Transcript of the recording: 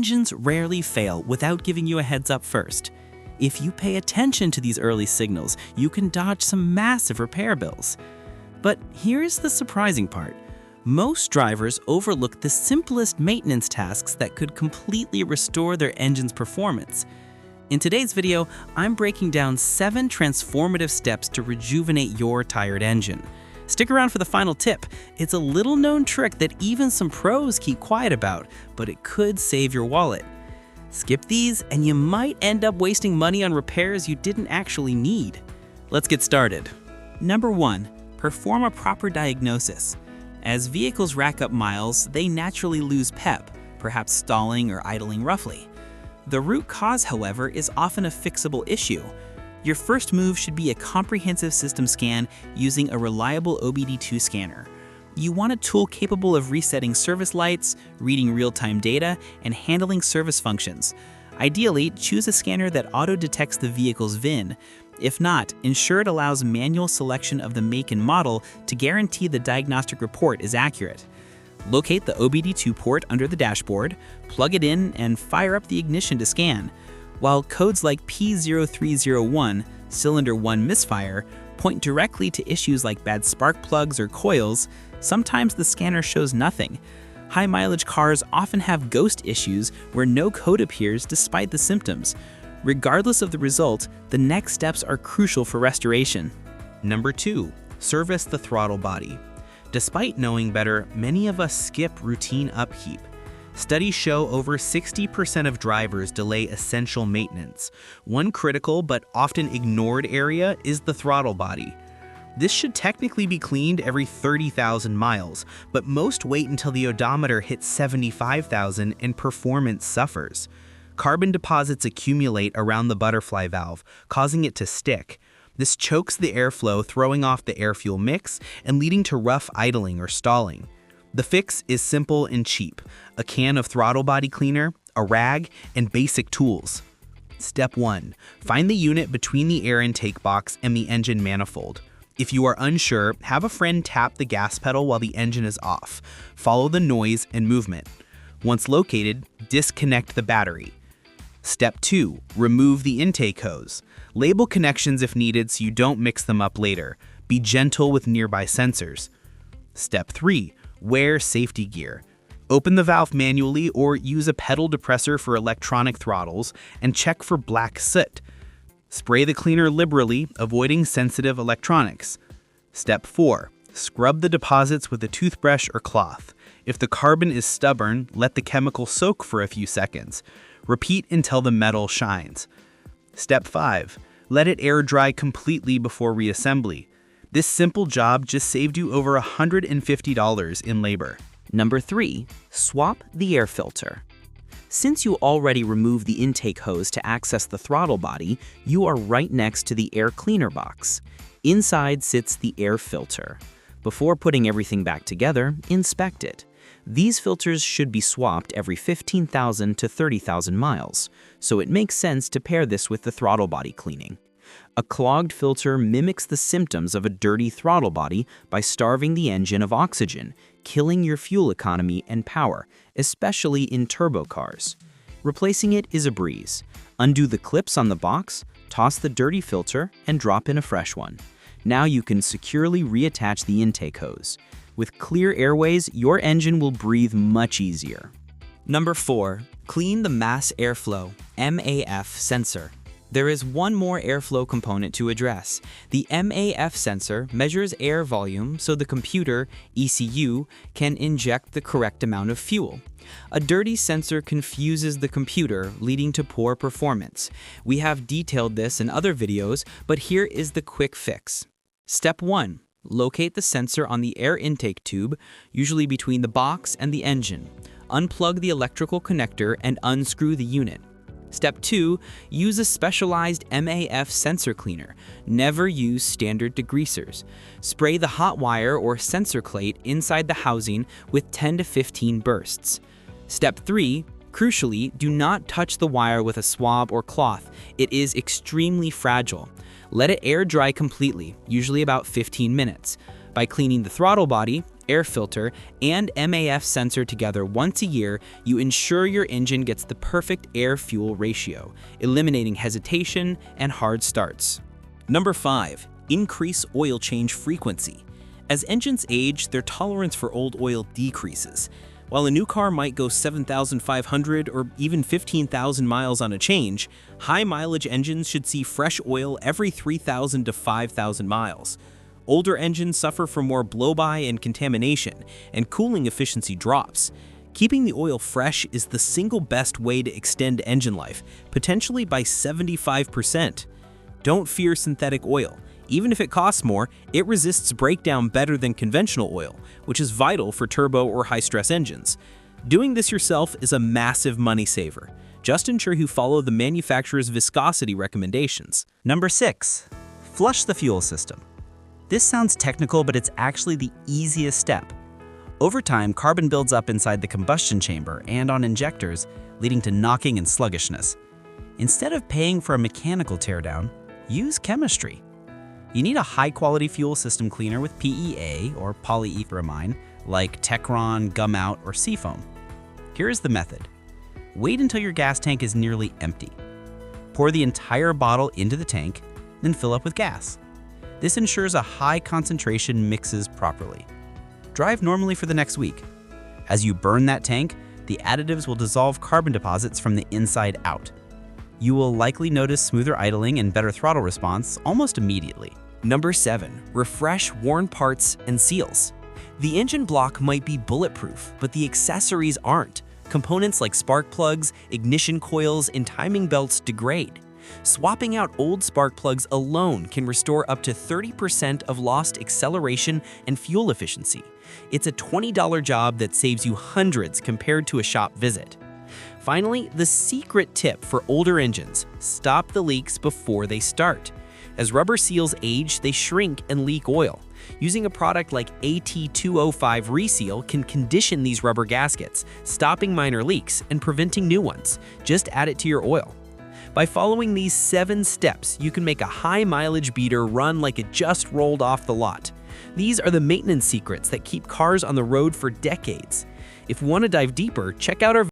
engines rarely fail without giving you a heads up first. If you pay attention to these early signals, you can dodge some massive repair bills. But here's the surprising part. Most drivers overlook the simplest maintenance tasks that could completely restore their engine's performance. In today's video, I'm breaking down 7 transformative steps to rejuvenate your tired engine. Stick around for the final tip. It's a little-known trick that even some pros keep quiet about, but it could save your wallet. Skip these, and you might end up wasting money on repairs you didn't actually need. Let's get started. Number 1. Perform a proper diagnosis. As vehicles rack up miles, they naturally lose pep, perhaps stalling or idling roughly. The root cause, however, is often a fixable issue. Your first move should be a comprehensive system scan using a reliable OBD2 scanner. You want a tool capable of resetting service lights, reading real-time data, and handling service functions. Ideally, choose a scanner that auto-detects the vehicle's VIN. If not, ensure it allows manual selection of the make and model to guarantee the diagnostic report is accurate. Locate the OBD2 port under the dashboard, plug it in, and fire up the ignition to scan. While codes like P0301, cylinder 1 misfire, point directly to issues like bad spark plugs or coils, sometimes the scanner shows nothing. High-mileage cars often have ghost issues where no code appears despite the symptoms. Regardless of the result, the next steps are crucial for restoration. Number 2. Service the throttle body. Despite knowing better, many of us skip routine upkeep. Studies show over 60% of drivers delay essential maintenance. One critical but often ignored area is the throttle body. This should technically be cleaned every 30,000 miles, but most wait until the odometer hits 75,000 and performance suffers. Carbon deposits accumulate around the butterfly valve, causing it to stick. This chokes the airflow, throwing off the air-fuel mix and leading to rough idling or stalling. The fix is simple and cheap: a can of throttle body cleaner, a rag, and basic tools. Step 1. Find the unit between the air intake box and the engine manifold. If you are unsure, have a friend tap the gas pedal while the engine is off. Follow the noise and movement. Once located, disconnect the battery. Step 2. Remove the intake hose. Label connections if needed so you don't mix them up later. Be gentle with nearby sensors. Step 3. Wear safety gear. Open the valve manually or use a pedal depressor for electronic throttles and check for black soot. Spray the cleaner liberally, avoiding sensitive electronics. Step 4. Scrub the deposits with a toothbrush or cloth. If the carbon is stubborn, let the chemical soak for a few seconds. Repeat until the metal shines. Step 5. Let it air dry completely before reassembly. This simple job just saved you over $150 in labor. Number 3. Swap the air filter. Since you already removed the intake hose to access the throttle body, you are right next to the air cleaner box. Inside sits the air filter. Before putting everything back together, inspect it. These filters should be swapped every 15,000 to 30,000 miles, so it makes sense to pair this with the throttle body cleaning. A clogged filter mimics the symptoms of a dirty throttle body by starving the engine of oxygen, killing your fuel economy and power, especially in turbo cars. Replacing it is a breeze. Undo the clips on the box, toss the dirty filter, and drop in a fresh one. Now you can securely reattach the intake hose. With clear airways, your engine will breathe much easier. Number 4. Clean the mass airflow (MAF) sensor. There is one more airflow component to address. The MAF sensor measures air volume so the computer, ECU, can inject the correct amount of fuel. A dirty sensor confuses the computer, leading to poor performance. We have detailed this in other videos, but here is the quick fix. Step 1. Locate the sensor on the air intake tube, usually between the box and the engine. Unplug the electrical connector and unscrew the unit. Step 2. Use a specialized MAF sensor cleaner. Never use standard degreasers. Spray the hot wire or sensor plate inside the housing with 10 to 15 bursts. Step 3. Crucially, do not touch the wire with a swab or cloth. It is extremely fragile. Let it air dry completely, usually about 15 minutes. By cleaning the throttle body, air filter, and MAF sensor together once a year, you ensure your engine gets the perfect air-fuel ratio, eliminating hesitation and hard starts. Number 5. Increase oil change frequency. As engines age, their tolerance for old oil decreases. While a new car might go 7,500 or even 15,000 miles on a change, high-mileage engines should see fresh oil every 3,000 to 5,000 miles. Older engines suffer from more blow-by and contamination, and cooling efficiency drops. Keeping the oil fresh is the single best way to extend engine life, potentially by 75%. Don't fear synthetic oil. Even if it costs more, it resists breakdown better than conventional oil, which is vital for turbo or high-stress engines. Doing this yourself is a massive money saver. Just ensure you follow the manufacturer's viscosity recommendations. Number 6. Flush the fuel system. This sounds technical, but it's actually the easiest step. Over time, carbon builds up inside the combustion chamber and on injectors, leading to knocking and sluggishness. Instead of paying for a mechanical teardown, use chemistry. You need a high-quality fuel system cleaner with PEA or polyethylamine like Techron, Gumout, or Seafoam. Here is the method. Wait until your gas tank is nearly empty. Pour the entire bottle into the tank, then fill up with gas. This ensures a high concentration mixes properly. Drive normally for the next week. As you burn that tank, the additives will dissolve carbon deposits from the inside out. You will likely notice smoother idling and better throttle response almost immediately. Number 7. Refresh worn parts and seals. The engine block might be bulletproof, but the accessories aren't. Components like spark plugs, ignition coils, and timing belts degrade. Swapping out old spark plugs alone can restore up to 30% of lost acceleration and fuel efficiency. It's a $20 job that saves you hundreds compared to a shop visit. Finally, the secret tip for older engines: stop the leaks before they start. As rubber seals age, they shrink and leak oil. Using a product like AT205 Reseal can condition these rubber gaskets, stopping minor leaks and preventing new ones. Just add it to your oil. By following these 7 steps, you can make a high-mileage beater run like it just rolled off the lot. These are the maintenance secrets that keep cars on the road for decades. If you want to dive deeper, check out our